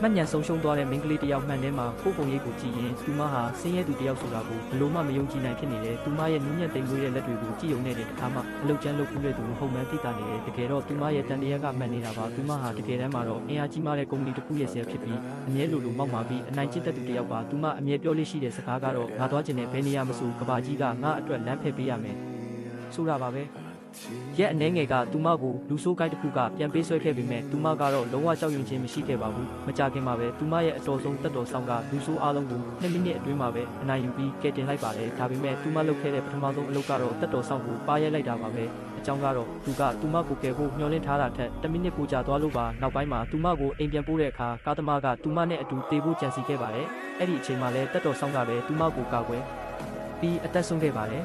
မှတ်ဉာဏ်ဆုံးရှုံးသွားတဲ့မိန်းကလေးတယောက်မှန်ထဲမှာကိုယ်ပုံရိပ်ကိုကြည့်ရင်သူမဟာဆင်းရဲသူတယောက်ဆိုတာကိုဘယ်လိုမှမယုံကြည်နိုင်ဖြစ်နေတယ်သူမရဲ့နူးညံ့သိမ်မွေးတဲ့လက်တွေကိုကြည့်ုံနဲ့တခါမှအလုတ်ကျန်းလုပ်ကူးတဲ့သူမဟုတ်မှန်းသိတာနေတယ်တကယ်တော့သူမရဲ့တန်တရားကမှန်နေတာပါသူမဟာတကယ်တမ်းမှာတော့အင်အားကြီးမားတဲ့ကုမ္ပဏီတစ်ခုရဲ့ဆရာဖြစ်ပြီးအမြဲလိုမောက်မာပြီးအနိုင်ကျင့်တတ်သူတယောက်ပါသူမအမြဲပြောလို့ရှိတဲ့စကားကတော့ငါသွားခြင်းနဲ့ဘယ်နေရာမဆိုကဘာကြီးကငါအတွက်လမ်းဖယ်ပေးရမယ်ဆိုတာပါပဲရက်အနှဲငယ်ကသူမကိုလူဆိုးကိုက်တစ်ခုကပြန်ပေးဆွဲခဲ့ပေမဲ့သူမကတော့လုံးဝကြောက်ရွံ့ခြင်းမရှိခဲ့ပါဘူးမကြခင်မှာပဲသူမရဲ့အတော်ဆုံးတက်တော်ဆောင်ကလူဆိုးအားလုံးကို2မိနစ်အတွင်းမှာပဲအနိုင်ယူပြီးကယ်တင်လိုက်ပါတယ်ဒါပေမဲ့သူမလုပ်ခဲ့တဲ့ပထမဆုံးအလုပ်ကတော့တက်တော်ဆောင်ကိုပါရိုက်လိုက်တာပါပဲအကြောင်းကတော့သူမကိုကယ်ဖို့မျှော်လင့်ထားတာထက်1မိနစ်ပိုကြာသွားလို့ပါနောက်ပိုင်းမှာသူမကိုအိမ်ပြန်ပို့တဲ့အခါကားသမားကသူမနဲ့အတူတေဖို့ကြံစီခဲ့ပါတယ်အဲ့ဒီအချိန်မှာလဲတက်တော်ဆောင်ကပဲသူမကိုကာကွယ်ပြီးအသက်ဆုံးခဲ့ပါတယ်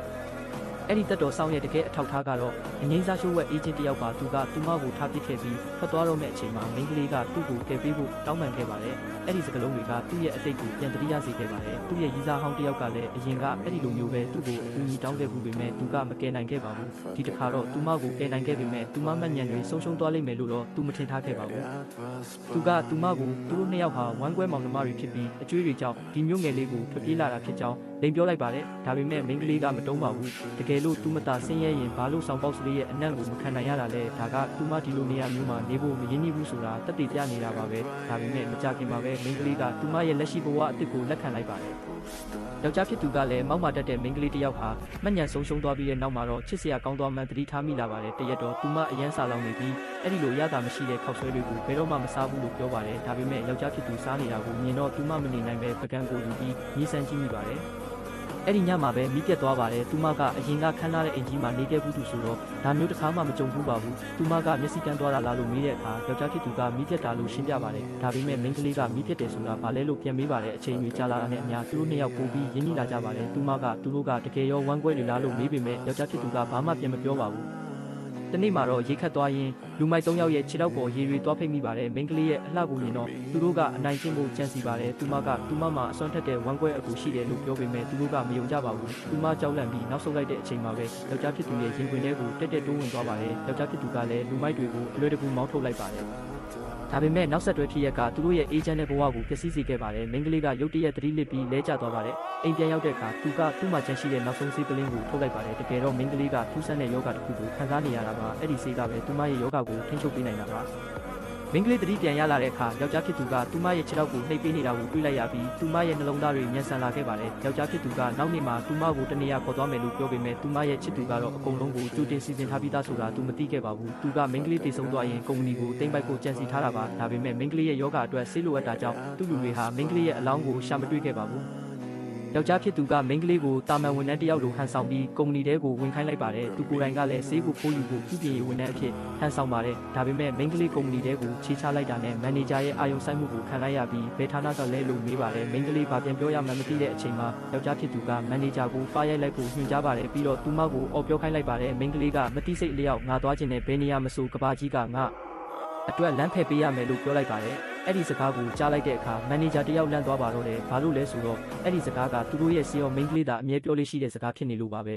အဲ့ဒီတက်တော်ဆောင်ရဲ့တကယ်အထောက်ထားကတော့အငိမ့်စားရှိုးဝက်အေဂျင့်တယောက်ပါသူမကိုထားပစ်ခဲ့ပြီးထွက်သွားတော့မယ့်အချိန်မှာမိန်းကလေးကသူ့ကိုကယ်ပေးဖို့တောင်းပန်ခဲ့ပါတယ်အဲ့ဒီစကားလုံးတွေကသူ့ရဲ့အတိတ်ကိုပြန်တတိယစေခဲ့ပါတယ်သူ့ရဲ့ရီးစားဟောင်းတယောက်ကလည်းအရင်ကအဲ့ဒီလိုမျိုးပဲသူ့ကိုအကူအညီတောင်းခဲ့ဘူးပေမဲ့သူကမကယ်နိုင်ခဲ့ပါဘူးဒီတစ်ခါတော့သူမကိုကယ်နိုင်ခဲ့ပေမဲ့သူမမှတ်ဉာဏ်တွေဆုံးရှုံးသွားလိမ့်မယ်လို့တော့သူမထင်ထားခဲ့ပါဘူးသူမကိုသူတို့နှစ်ယောက်ဟာဝမ်းကွဲမောင်နှမတွေဖြစ်ပြီးအကျွေးတွေကြောင့်ဒီမျိုးငယ်လေးကိုထွက်ပြေးလာတာဖြစ်ကြောင်းလိန်ပြောလိုက်ပါတယ်ဒါပေမဲ့မိန်းကလေးကမတုံးပါဘူးတကယ်လို့သူမသာဆင်းရဲရင်ဘာလို့ဆောင်ပေါက်စလေးရဲ့အနံ့ကိုမခံနိုင်ရတာလဲဒါကသူမဒီလိုနေရာမျိုးမှာနေဖို့မရင်းနှီးဘူးဆိုတာတက်တည်ပြနေတာပါပဲဒါပေမဲ့မကြခင်မှာပဲမိန်းကလေးကသူမရဲ့လက်ရှိဘဝအသစ်ကိုလက်ခံလိုက်ပါတယ်ယောက်ျားဖြစ်သူကလည်းမောက်မာတက်တဲ့မိန်းကလေးတစ်ယောက်ဟာမှတ်ဉာဏ်ဆုံးရှုံးသွားပြီးတဲ့နောက်မှာတော့ချစ်စရာကောင်းသွားမှန်းသတိထားမိလာပါတယ်တရက်တော့သူမအရန်စာလောင်နေပြီးအဲ့ဒီလိုရတာမရှိတဲ့ခောက်ဆွဲတွေကိုဘယ်တော့မှမစားဘူးလို့ပြောပါတယ်ဒါပေမဲ့ယောက်ျားဖြစ်သူစားနေတာကိုမြင်တော့သူမမနေနိုင်ပဲပကံကိုယူပြီးညှိစမ်းကြည့်မိပါတယ်အဲ့ဒီညမှာပဲမိပြက်သွားပါတယ်သူမကအရင်ကခန်းထားတဲ့အိမ်ကြီးမှာနေခဲ့ဘူးသူဆိုတော့ဒါမျိုးတစ်ခါမှမကြုံဘူးပါဘူးသူမကမျက်စိကန်းသွားတာလားလို့မေးတဲ့အခါယောက်ျားဖြစ်သူကမိပြက်တာလို့ရှင်းပြပါတယ်ဒါပေမဲ့မိန်းကလေးကမိပြက်တယ်ဆိုတာဘာလဲလို့ပြန်မေးပါတယ်အချိန်ကြီးကြာလာတာနဲ့အများသူတို့နှစ်ယောက်ပိုပြီးရင်းနှီးလာကြပါတယ်သူမကသူတို့ကတကယ်ရောဝမ်းကွဲနေလားလို့မေးပေမဲ့ယောက်ျားဖြစ်သူကဘာမှပြန်မပြောပါဘူးတနေ့မှာတော့ရေခတ်သွားရင်လူမိုက်3ယောက်ရဲ့ခြေထောက်ပေါ်ရေတွေသွားဖိတ်မိပါတယ်မိန်းကလေးရဲ့အလှကိုမြင်တော့သူတို့ကအနိုင်ကျင့်ဖို့ကြံစီပါတယ်သူမမှာအစွမ်းထက်တဲ့ဝမ်းကွဲအကူရှိတယ်လို့ပြောပေမဲ့သူတို့ကမယုံကြပါဘူးသူမကြောက်လန့်ပြီးနောက်ဆုတ်လိုက်တဲ့အချိန်မှာပဲယောက်ျားဖြစ်သူရဲ့ရင်ခွင်ထဲကိုတက်တိုးဝင်သွားပါတယ်ယောက်ျားဖြစ်သူကလည်းလူမိုက်တွေကိုအလွယ်တကူမောင်းထုတ်လိုက်ပါတယ်ဒါပေမဲ့နောက်ဆက်တွဲဖြစ်ရက်ကသူတို့ရဲ့အေဂျင့်တဲ့ဘဝကိုပျက်စီးစေခဲ့ပါတယ်မိန်းကလေးကရုတ်တရက်သတိလစ်ပြီးလဲကျသွားပါတယ်အိမ်ပြန်ရောက်တဲ့အခါသူ့မှာချန်ရှိတဲ့နောက်ဆုံးဆေးပလင်းကိုထုတ်လိုက်ပါတယ်တကယ်တော့မိန်းကလေးကထူးဆန်းတဲ့ယောဂတစ်ခုကိုခံစားနေရတာပါအဲ့ဒီဆေးကပဲသူမရဲ့ယောဂကိုထိန်းချုပ်ပေးနိုင်တာပါမိန်းကလေးသတိပြန်ရလာတဲ့အခါယောက်ျားဖြစ်သူကသူမရဲ့ခြေထောက်ကိုနှိပ်ပေးနေတာကိုတွေ့လိုက်ရပြီးသူမရဲ့နှလုံးသားတွေညှဉ်းဆန်လာခဲ့ပါတယ်ယောက်ျားဖြစ်သူကနောက်နေ့မှာသူမကိုတနေရာခေါ်သွားမယ်လို့ပြောပေမဲ့သူမရဲ့ချစ်သူကတော့အကုန်လုံးကိုကြိုတင်စီစဉ်ထားပြီးသားဆိုတာသူမသိခဲ့ပါဘူးသူကမိန်းကလေးတည်ဆုံသွားရင်ကုမ္ပဏီကိုတိမ့်ပိုက်ဖို့ကြံစီထားတာပါဒါပေမဲ့မိန်းကလေးရဲ့ယောဂအတွက်ဆေးလိုအပ်တာကြောင့်သူ့လူတွေဟာမိန်းကလေးရဲ့အလောင်းကိုရှာမတွေ့ခဲ့ပါဘူးယောက်ျားဖြစ်သူကမိန်းကလေးကိုတာမန်ဝန်ထမ်းတယောက်လိုဟန်ဆောင်ပြီးကုမ္ပဏီထဲကိုဝင်ခိုင်းလိုက်ပါတယ်သူကိုယ်တိုင်ကလည်းဆေးကိုဖိုးယူဖို့ပြုပြင်ရေးဝန်ထမ်းအဖြစ်ဟန်ဆောင်ပါတယ်ဒါပေမဲ့မိန်းကလေးကုမ္ပဏီထဲကိုခြေချလိုက်တာနဲ့မန်နေဂျာရဲ့အာရုံစိုက်မှုကိုခံလိုက်ရပြီးဘယ်ဌာနကလဲလို့မေးပါတယ်မိန်းကလေးဘာပြန်ပြောရမှန်းမသိတဲ့အချိန်မှာယောက်ျားဖြစ်သူကမန်နေဂျာကိုဖားရိုက်လိုက်ဖို့ညွှန်ကြားပါတယ်ပြီးတော့သူမကိုအော်ပြောခိုင်းလိုက်ပါတယ်မိန်းကလေးကမတိစိတ်လျောက်ငါသွားခြင်းနဲ့ဘယ်နေရာမဆိုကဘာကြီးကငါအတွက်လမ်းဖယ်ပေးရမယ်လို့ပြောလိုက်ပါတယ်အဲ့ဒီစကားကိုကြားလိုက်တဲ့အခါမန်နေဂျာတယောက်လန့်သွားပါတော့တယ်ဘာလို့လဲဆိုတော့အဲ့ဒီစကားကသူတို့ရဲ့စီယောမိန်းကလေးသာအမြဲပြောလို့ရှိတဲ့စကားဖြစ်နေလို့ပါပဲ